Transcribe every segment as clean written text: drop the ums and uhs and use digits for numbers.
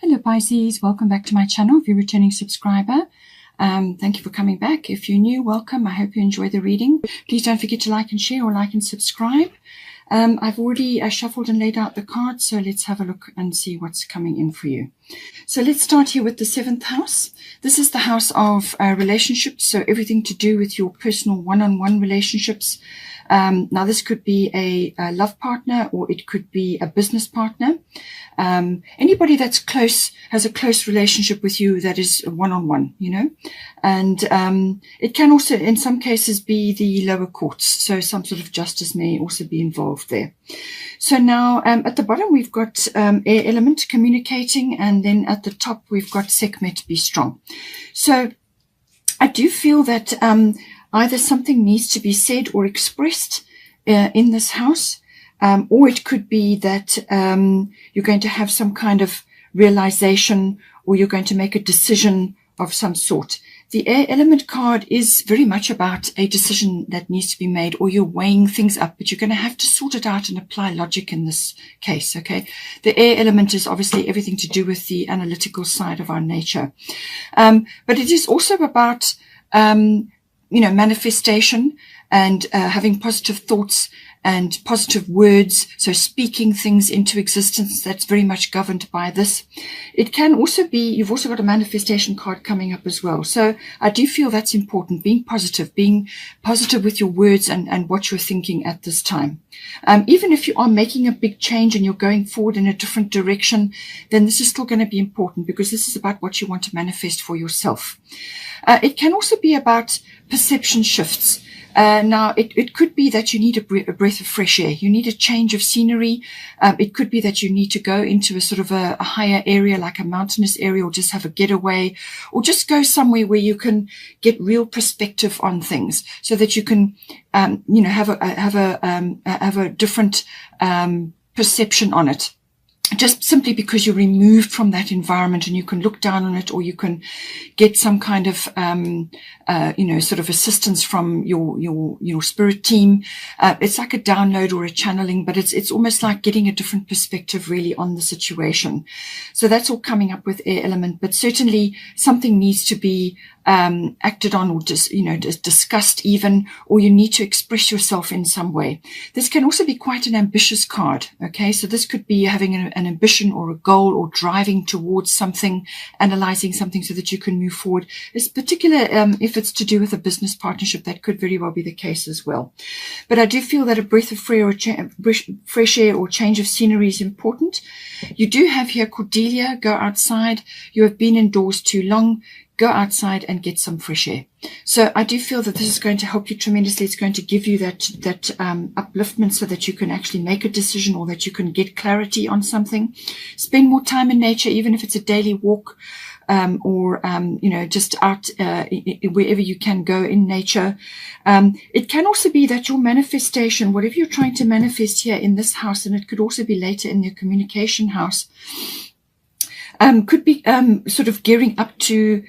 Hello Pisces, welcome back to my channel. If you're a returning subscriber, thank you for coming back. If you're new, welcome. I hope you enjoy the reading. Please don't forget to like and share or like and subscribe. I've already shuffled and laid out the cards, so let's have a look and see what's coming in for you. So let's start here with the 7th house. This is the house of relationships, so everything to do with your personal one-on-one relationships. Now this could be a love partner, or it could be a business partner. Anybody that's close, has a close relationship with you that is one-on-one, you know. And it can also in some cases be the lower courts, so some sort of justice may also be involved there. So now at the bottom we've got air element, communicating, and then at the top we've got Sekhmet, be strong. So I do feel that either something needs to be said or expressed in this house, or it could be that you're going to have some kind of realization, or you're going to make a decision of some sort. The air element card is very much about a decision that needs to be made, or you're weighing things up, but you're going to have to sort it out and apply logic in this case, okay? The air element is obviously everything to do with the analytical side of our nature. But it is also about, you know, manifestation and having positive thoughts and positive words, so speaking things into existence. That's very much governed by this. It can also be, you've also got a manifestation card coming up as well. So I do feel that's important, being positive with your words and what you're thinking at this time. Even if you are making a big change and you're going forward in a different direction, then this is still going to be important, because this is about what you want to manifest for yourself. It can also be about perception shifts. Now, it could be that you need a breath of fresh air. You need a change of scenery. It could be that you need to go into a sort of a higher area, like a mountainous area, or just have a getaway, or just go somewhere where you can get real perspective on things, so that you can, you know, have a different perception on it. Just simply because you're removed from that environment and you can look down on it, or you can get some kind of, you know, sort of assistance from your spirit team. It's like a download or a channeling, but it's almost like getting a different perspective really on the situation. So that's all coming up with air element, but certainly something needs to be acted on, or just, you know, discussed even, or you need to express yourself in some way. This can also be quite an ambitious card. Okay. So this could be having an ambition or a goal, or driving towards something, analyzing something so that you can move forward. It's particular, if it's to do with a business partnership, that could very well be the case as well. But I do feel that a breath of fresh air or change of scenery is important. You do have here Cordelia, go outside. You have been indoors too long. Go outside and get some fresh air. So I do feel that this is going to help you tremendously. It's going to give you that upliftment, so that you can actually make a decision, or that you can get clarity on something. Spend more time in nature, even if it's a daily walk, or you know, just out wherever you can go in nature. It can also be that your manifestation, whatever you're trying to manifest here in this house, and it could also be later in your communication house, could be sort of gearing up to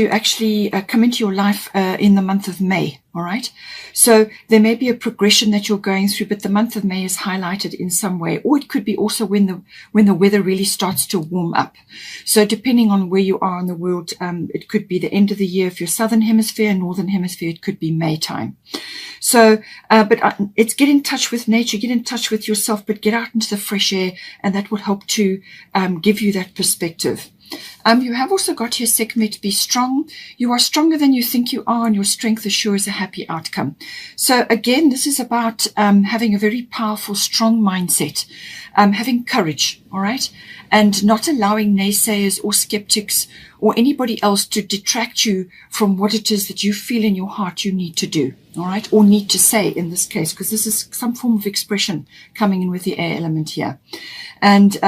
actually come into your life in the month of May. All right. So there may be a progression that you're going through, but the month of May is highlighted in some way, or it could be also when the weather really starts to warm up. So depending on where you are in the world, it could be the end of the year. If you're Southern Hemisphere, Northern Hemisphere, it could be May time. So, but it's get in touch with nature, get in touch with yourself, but get out into the fresh air, and that will help to give you that perspective. You have also got here Sekhmet, be strong. You are stronger than you think you are, and your strength assures a happy outcome. So again, this is about having a very powerful, strong mindset, having courage, all right, and not allowing naysayers or skeptics or anybody else to detract you from what it is that you feel in your heart you need to do, all right, or need to say in this case, because this is some form of expression coming in with the air element here. And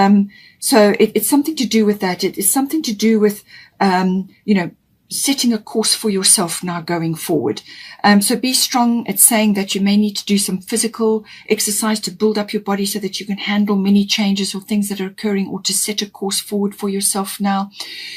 so it's something to do with that. It is something to do with, you know, setting a course for yourself now going forward. So be strong. It's saying that you may need to do some physical exercise to build up your body so that you can handle many changes or things that are occurring, or to set a course forward for yourself now.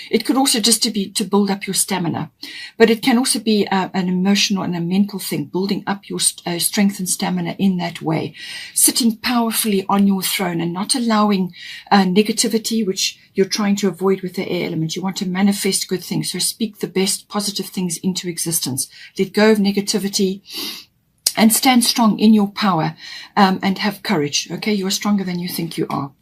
It could also just to build up your stamina, but it can also be an emotional and a mental thing, building up your strength and stamina in that way, sitting powerfully on your throne and not allowing negativity, which you're trying to avoid with the air element. You want to manifest good things. So speak the best positive things into existence. Let go of negativity and stand strong in your power, and have courage. Okay, you are stronger than you think you are.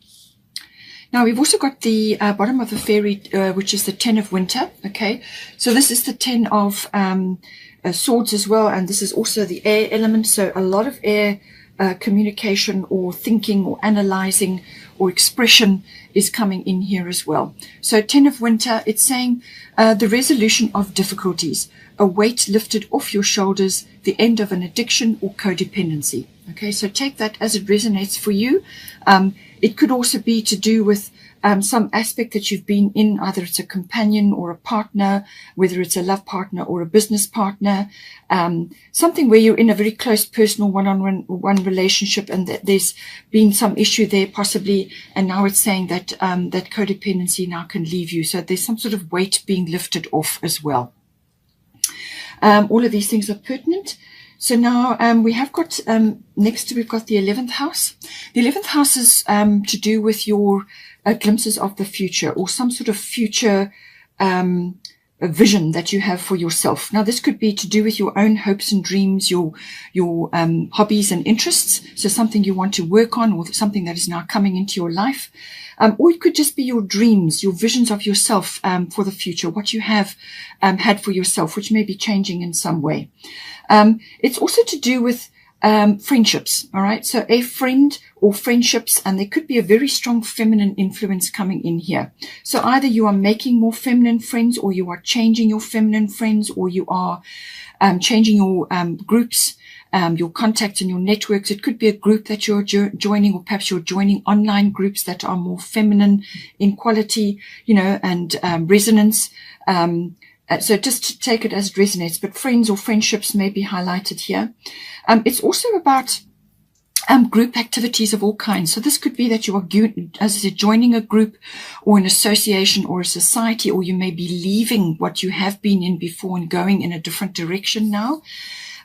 Now, we've also got the bottom of the fairy, which is the 10 of winter. Okay, so this is the 10 of swords as well, and this is also the air element. So a lot of air communication or thinking or analyzing or expression is coming in here as well. So 10 of winter, it's saying the resolution of difficulties, a weight lifted off your shoulders, the end of an addiction or codependency. Okay, so take that as it resonates for you. It could also be to do with some aspect that you've been in, either it's a companion or a partner, whether it's a love partner or a business partner, something where you're in a very close personal one-on-one relationship, and that there's been some issue there possibly, and now it's saying that that codependency now can leave you. So there's some sort of weight being lifted off as well. All of these things are pertinent. So now we have got, next we've got the 11th house. The 11th house is to do with your glimpses of the future, or some sort of future vision that you have for yourself. Now, this could be to do with your own hopes and dreams, your hobbies and interests. So something you want to work on, or something that is now coming into your life. Or it could just be your dreams, your visions of yourself for the future, what you have had for yourself, which may be changing in some way. It's also to do with friendships. All right. So a friend or friendships, and there could be a very strong feminine influence coming in here. So either you are making more feminine friends, or you are changing your feminine friends, or you are changing your groups, your contacts and your networks. It could be a group that you're joining, or perhaps you're joining online groups that are more feminine in quality, you know, and resonance. So just to take it as it resonates, but friends or friendships may be highlighted here. It's also about group activities of all kinds. So this could be that you are, as I said, joining a group or an association or a society, or you may be leaving what you have been in before and going in a different direction now.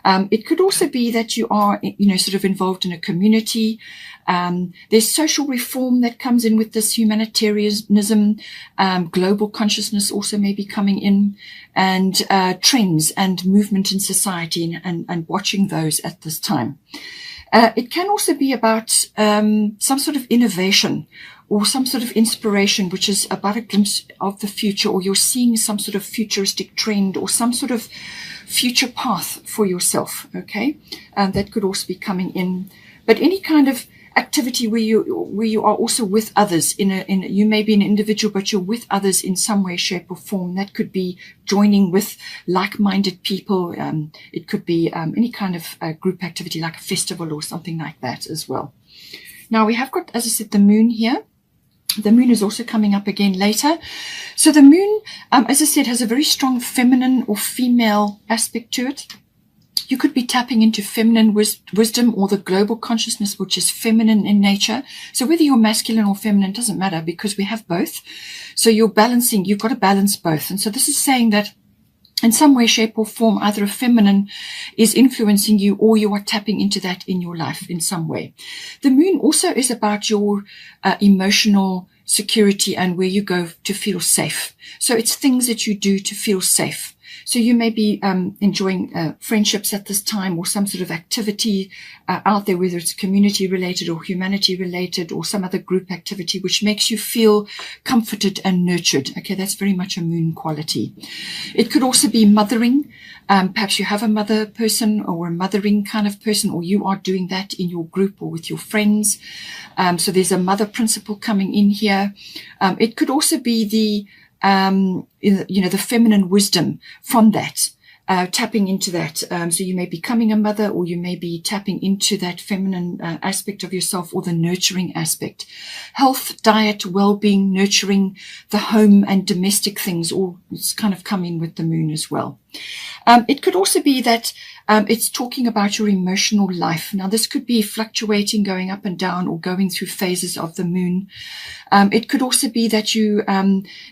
It could also be that you are, you know, sort of involved in a community. There's social reform that comes in with this, humanitarianism, global consciousness also may be coming in, and trends and movement in society, and watching those at this time. It can also be about some sort of innovation or some sort of inspiration, which is about a glimpse of the future, or you're seeing some sort of futuristic trend or some sort of future path for yourself. Okay, that could also be coming in. But any kind of activity where you are also with others you may be an individual, but you're with others in some way, shape or form. That could be joining with like-minded people. It could be any kind of group activity, like a festival or something like that as well. Now we have got, as I said, the moon here. The moon is also coming up again later. So the moon, as I said, has a very strong feminine or female aspect to it. You could be tapping into feminine wisdom, or the global consciousness, which is feminine in nature. So whether you're masculine or feminine doesn't matter, because we have both. So you're balancing, you've got to balance both. And so this is saying that in some way, shape or form, either a feminine is influencing you, or you are tapping into that in your life in some way. The moon also is about your emotional security and where you go to feel safe. So it's things that you do to feel safe. So you may be enjoying friendships at this time, or some sort of activity out there, whether it's community related or humanity related, or some other group activity, which makes you feel comforted and nurtured. Okay, that's very much a moon quality. It could also be mothering. Perhaps you have a mother person or a mothering kind of person, or you are doing that in your group or with your friends. So there's a mother principle coming in here. It could also be the the feminine wisdom from that. tapping into that. So you may be becoming a mother, or you may be tapping into that feminine aspect of yourself, or the nurturing aspect. Health, diet, well-being, nurturing the home and domestic things, all kind of come in with the moon as well. It could also be that it's talking about your emotional life. Now, this could be fluctuating, going up and down, or going through phases of the moon. It could also be that you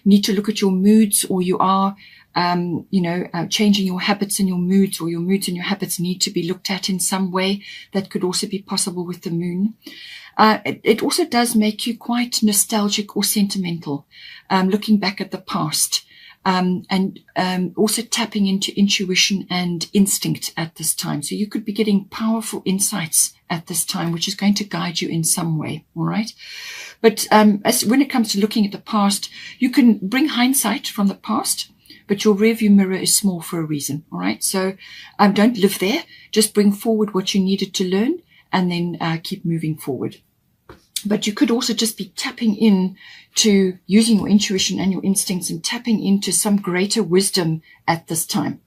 need to look at your moods, or you are changing your habits and your moods, or your moods and your habits need to be looked at in some way. That could also be possible with the moon. It also does make you quite nostalgic or sentimental, looking back at the past. And also tapping into intuition and instinct at this time. So you could be getting powerful insights at this time, which is going to guide you in some way. All right. But when it comes to looking at the past, you can bring hindsight from the past, but your rearview mirror is small for a reason. All right. So don't live there. Just bring forward what you needed to learn, and then keep moving forward. But you could also just be tapping in to using your intuition and your instincts, and tapping into some greater wisdom at this time.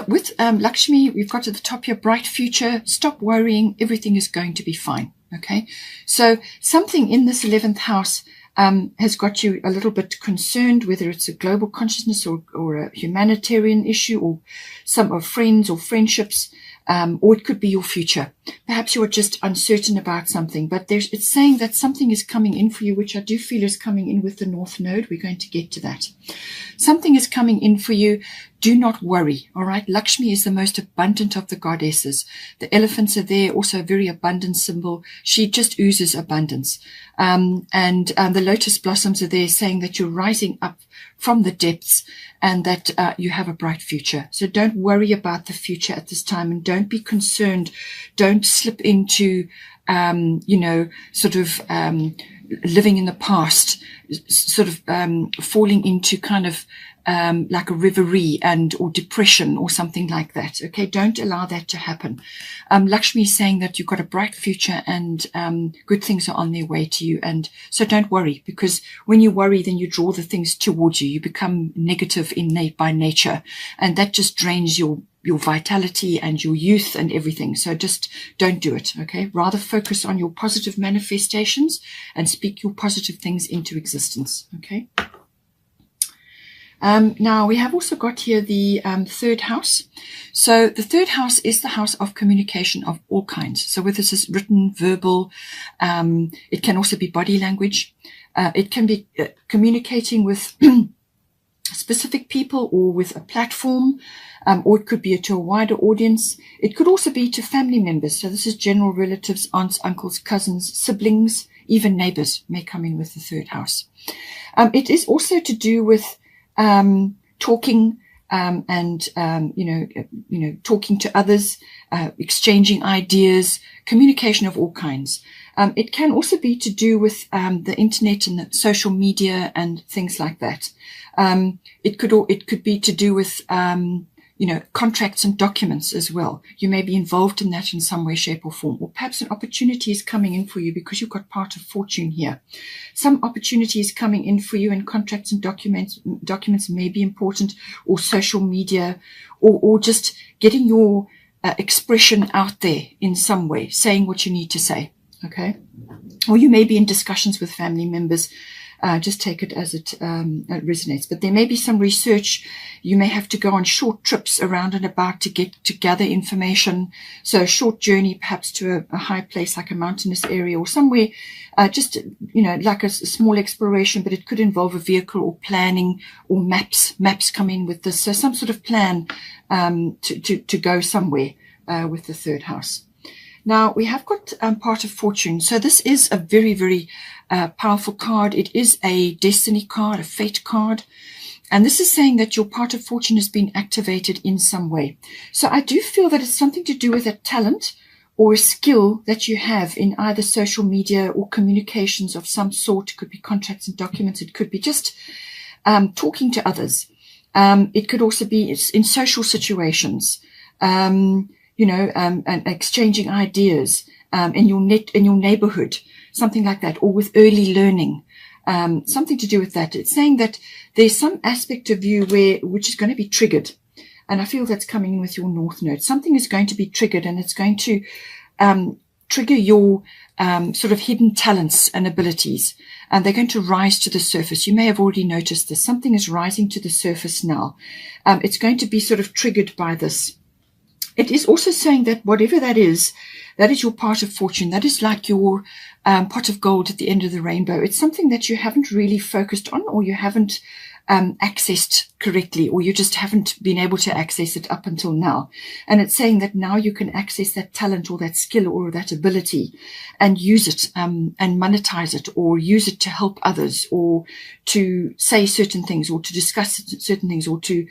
With Lakshmi, we've got at the top here, bright future. Stop worrying. Everything is going to be fine. Okay. So something in this 11th house has got you a little bit concerned, whether it's a global consciousness or a humanitarian issue, or some of friends or friendships. Or it could be your future. Perhaps you are just uncertain about something, but it's saying that something is coming in for you, which I do feel is coming in with the North Node. We're going to get to that. Something is coming in for you. Do not worry. All right. Lakshmi is the most abundant of the goddesses. The elephants are there, also a very abundant symbol. She just oozes abundance. And the lotus blossoms are there, saying that you're rising up from the depths, and that you have a bright future. So don't worry about the future at this time, and don't be concerned. Don't slip into, sort of living in the past, sort of falling into kind of like a reverie or depression or something like that. Okay, don't allow that to happen. Lakshmi is saying that you've got a bright future, and good things are on their way to you. And so don't worry, because when you worry, then you draw the things towards you. You become negative by nature, and that just drains your vitality and your youth and everything. So just don't do it. Okay, rather focus on your positive manifestations and speak your positive things into existence. Okay. Now we have also got here the third house. So the third house is the house of communication of all kinds. So whether this is written, verbal, it can also be body language. It can be communicating with specific people, or with a platform, or it could be to a wider audience. It could also be to family members. So this is general relatives, aunts, uncles, cousins, siblings, even neighbors may come in with the third house. It is also to do with talking, and talking to others, exchanging ideas, communication of all kinds. It can also be to do with the internet and the social media and things like that. It could be to do with contracts and documents as well. You may be involved in that in some way, shape or form, or perhaps an opportunity is coming in for you because you've got part of fortune here. Some opportunity is coming in for you, and contracts and documents may be important, or social media, or just getting your expression out there in some way, saying what you need to say. Okay. Or you may be in discussions with family members. Just take it as it resonates. But there may be some research. You may have to go on short trips around and about to gather information. So a short journey, perhaps to a high place like a mountainous area, or somewhere, just, like a small exploration, but it could involve a vehicle or planning or maps. Maps come in with this. So some sort of plan to go somewhere with the third house. Now, we have got part of fortune. So this is a very, very powerful card. It is a destiny card, a fate card. And this is saying that your part of fortune has been activated in some way. So I do feel that it's something to do with a talent or a skill that you have in either social media or communications of some sort. It could be contracts and documents. It could be just talking to others. It could also be in social situations. And exchanging ideas in your neighborhood, something like that, or with early learning, something to do with that. It's saying that there's some aspect of you which is going to be triggered. And I feel that's coming in with your North Node. Something is going to be triggered, and it's going to trigger your sort of hidden talents and abilities. And they're going to rise to the surface. You may have already noticed this. Something is rising to the surface now. It's going to be sort of triggered by this. It is also saying that whatever that is your part of fortune. That is like your pot of gold at the end of the rainbow. It's something that you haven't really focused on, or you haven't accessed correctly, or you just haven't been able to access it up until now. And it's saying that now you can access that talent or that skill or that ability and use it and monetize it, or use it to help others, or to say certain things, or to discuss certain things, or to,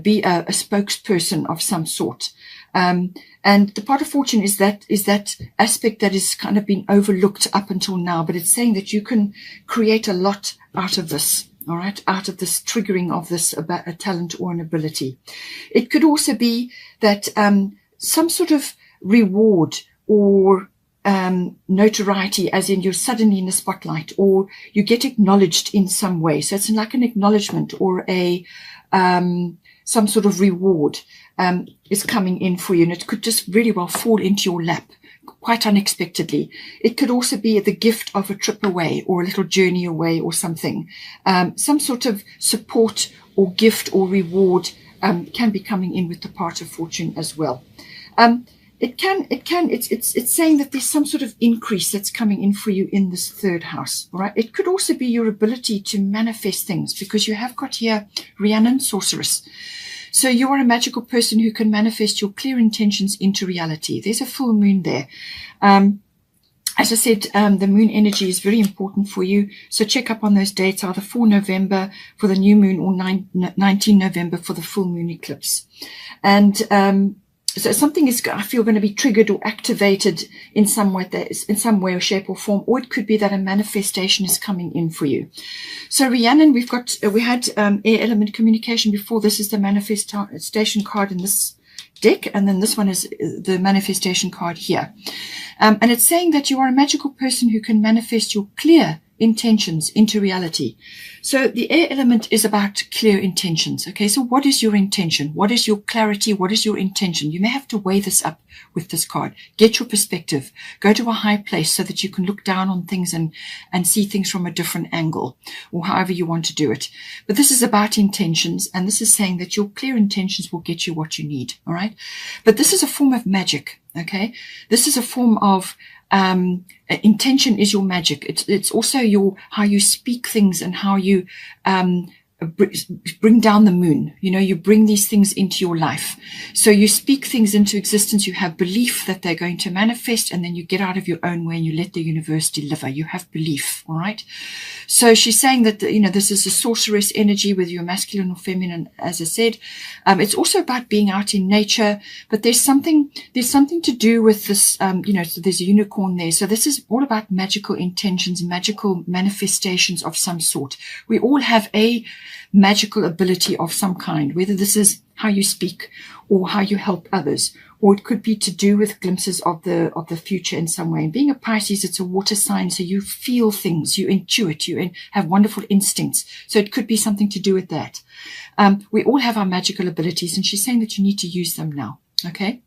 be a spokesperson of some sort. And the pot of fortune is that aspect that is kind of been overlooked up until now, but it's saying that you can create a lot out of this. All right, out of this triggering of this about a talent or an ability. It could also be that some sort of reward or notoriety, as in you're suddenly in the spotlight, or you get acknowledged in some way. So it's like an acknowledgement or a some sort of reward is coming in for you, and it could just really well fall into your lap quite unexpectedly. It could also be the gift of a trip away, or a little journey away, or something. Some sort of support or gift or reward can be coming in with the part of fortune as well. It's saying that there's some sort of increase that's coming in for you in this third house. All right. It could also be your ability to manifest things, because you have got here Rhiannon, sorceress. So you are a magical person who can manifest your clear intentions into reality. There's a full moon there. As I said, the moon energy is very important for you. So check up on those dates, either 4 November for the new moon, or 19 November for the full moon eclipse. And so something is, I feel, going to be triggered or activated in some way, or shape or form, or it could be that a manifestation is coming in for you. So Rhiannon, we had air element communication before. This is the manifestation card in this deck, and then this one is the manifestation card here. And it's saying that you are a magical person who can manifest your clear intentions into reality. So the air element is about clear intentions. Okay, so what is your intention? What is your clarity? What is your intention? You may have to weigh this up with this card. Get your perspective. Go to a high place so that you can look down on things and see things from a different angle, or however you want to do it. But this is about intentions, and this is saying that your clear intentions will get you what you need. All right. But this is a form of magic. Okay. This is a form of intention is your magic. It's also how you speak things, and how you bring down the moon. You bring these things into your life. So you speak things into existence. You have belief that they're going to manifest, and then you get out of your own way and you let the universe deliver. You have belief. All right. So she's saying that, this is a sorceress energy, whether you're masculine or feminine, as I said. It's also about being out in nature, but there's something to do with this, so there's a unicorn there. So this is all about magical intentions, magical manifestations of some sort. We all have a magical ability of some kind, whether this is how you speak or how you help others, or it could be to do with glimpses of the future in some way. And being a Pisces, it's a water sign, so you feel things, you intuit, you have wonderful instincts. So it could be something to do with that. We all have our magical abilities, and she's saying that you need to use them now, okay,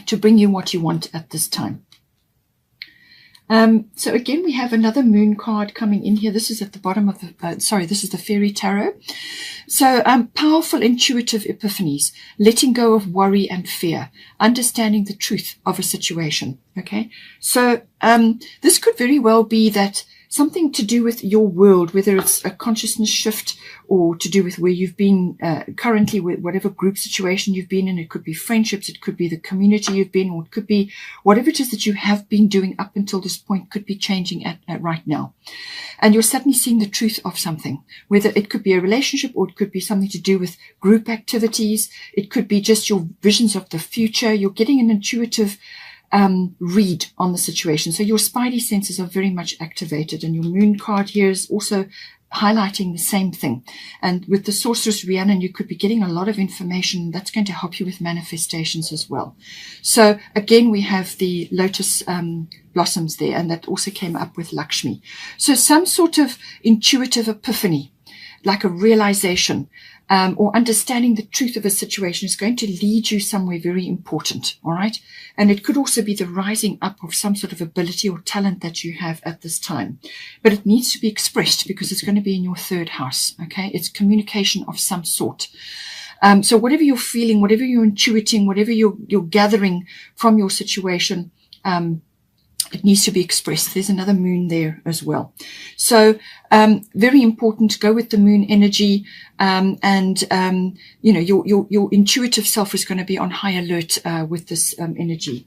to bring you what you want at this time. So again, we have another moon card coming in here. This is at the bottom of the, this is the fairy tarot. So, powerful intuitive epiphanies, letting go of worry and fear, understanding the truth of a situation. Okay. So, this could very well be that something to do with your world, whether it's a consciousness shift or to do with where you've been currently, with whatever group situation you've been in. It could be friendships, it could be the community you've been, or it could be whatever it is that you have been doing up until this point could be changing at right now. And you're suddenly seeing the truth of something, whether it could be a relationship, or it could be something to do with group activities. It could be just your visions of the future. You're getting an intuitive read on the situation. So your spidey senses are very much activated, and your moon card here is also highlighting the same thing. And with the sorceress Rhiannon, you could be getting a lot of information that's going to help you with manifestations as well. So again, we have the lotus blossoms there, and that also came up with Lakshmi. So some sort of intuitive epiphany, like a realization or understanding the truth of a situation is going to lead you somewhere very important, all right? And it could also be the rising up of some sort of ability or talent that you have at this time. But it needs to be expressed because it's going to be in your third house, okay? It's communication of some sort. So whatever you're feeling, whatever you're intuiting, whatever you're gathering from your situation, it needs to be expressed. There's another moon there as well. So very important to go with the moon energy, you know, your intuitive self is going to be on high alert with this energy.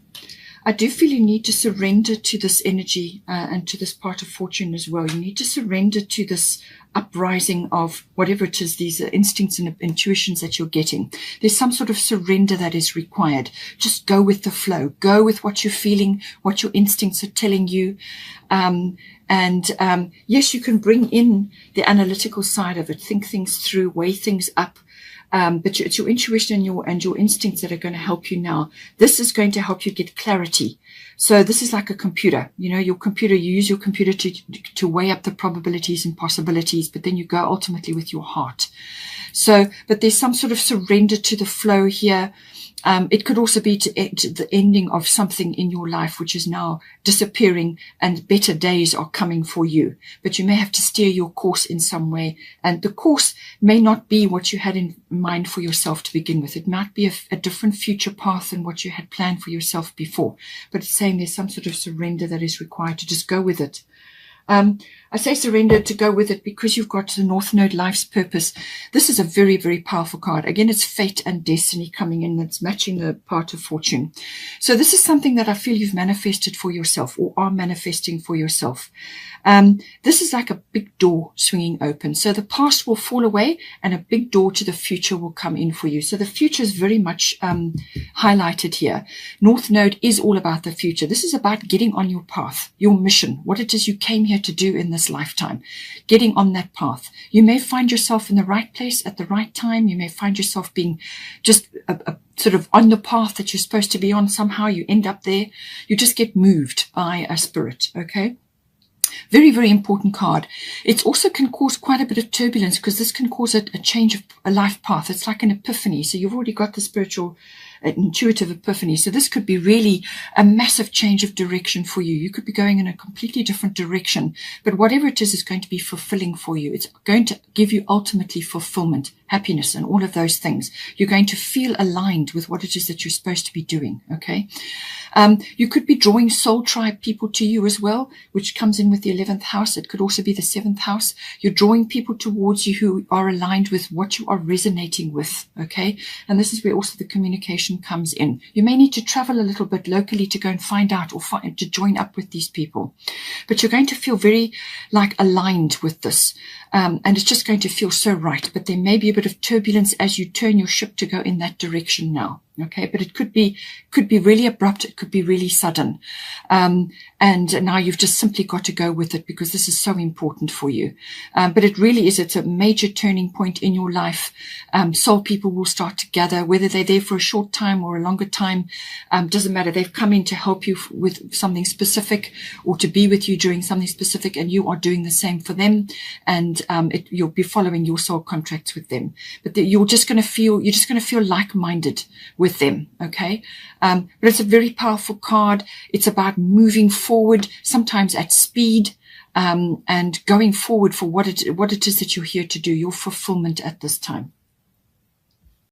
I do feel you need to surrender to this energy and to this part of fortune as well. You need to surrender to this uprising of whatever it is, these instincts and intuitions that you're getting. There's some sort of surrender that is required. Just go with the flow. Go with what you're feeling, what your instincts are telling you. Yes, you can bring in the analytical side of it, think things through, weigh things up. But it's your intuition and your instincts that are going to help you now. This is going to help you get clarity. So this is like a computer. You know, your computer, you use your computer to weigh up the probabilities and possibilities, but then you go ultimately with your heart. So, but there's some sort of surrender to the flow here. It could also be to the ending of something in your life which is now disappearing and better days are coming for you. But you may have to steer your course in some way. And the course may not be what you had in mind for yourself to begin with. It might be a different future path than what you had planned for yourself before. But it's saying there's some sort of surrender that is required to just go with it. I say surrender to go with it because you've got the North Node, life's purpose. This is a very, very powerful card. Again, it's fate and destiny coming in. That's matching the part of fortune. So this is something that I feel you've manifested for yourself or are manifesting for yourself. This is like a big door swinging open. So the past will fall away and a big door to the future will come in for you. So the future is very much highlighted here. North Node is all about the future. This is about getting on your path, your mission, what it is you came here to do in this lifetime, getting on that path. You may find yourself in the right place at the right time. You may find yourself being just a sort of on the path that you're supposed to be on. Somehow you end up there. You just get moved by a spirit, okay? Very, very important card. It also can cause quite a bit of turbulence because this can cause a change of a life path. It's like an epiphany. So you've already got the spiritual intuitive epiphany. So this could be really a massive change of direction for you. You could be going in a completely different direction, but whatever it is going to be fulfilling for you. It's going to give you ultimately fulfillment, happiness, and all of those things. You're going to feel aligned with what it is that you're supposed to be doing. Okay. You could be drawing soul tribe people to you as well, which comes in with the 11th house. It could also be the 7th house. You're drawing people towards you who are aligned with what you are resonating with. Okay. And this is where also the communication comes in. You may need to travel a little bit locally to go and find out or to join up with these people, but you're going to feel very like aligned with this. And it's just going to feel so right. But there may be a bit of turbulence as you turn your ship to go in that direction now. Okay, but it could be really abrupt. It could be really sudden. And now you've just simply got to go with it because this is so important for you. But it really is. It's a major turning point in your life. Soul people will start to gather, whether they're there for a short time or a longer time. Doesn't matter. They've come in to help you with something specific or to be with you during something specific, and you are doing the same for them. And you'll be following your soul contracts with them. But you're just going to feel like-minded with them. Okay. But it's a very powerful card. It's about moving forward, sometimes at speed, and going forward for what it is that you're here to do, your fulfillment at this time.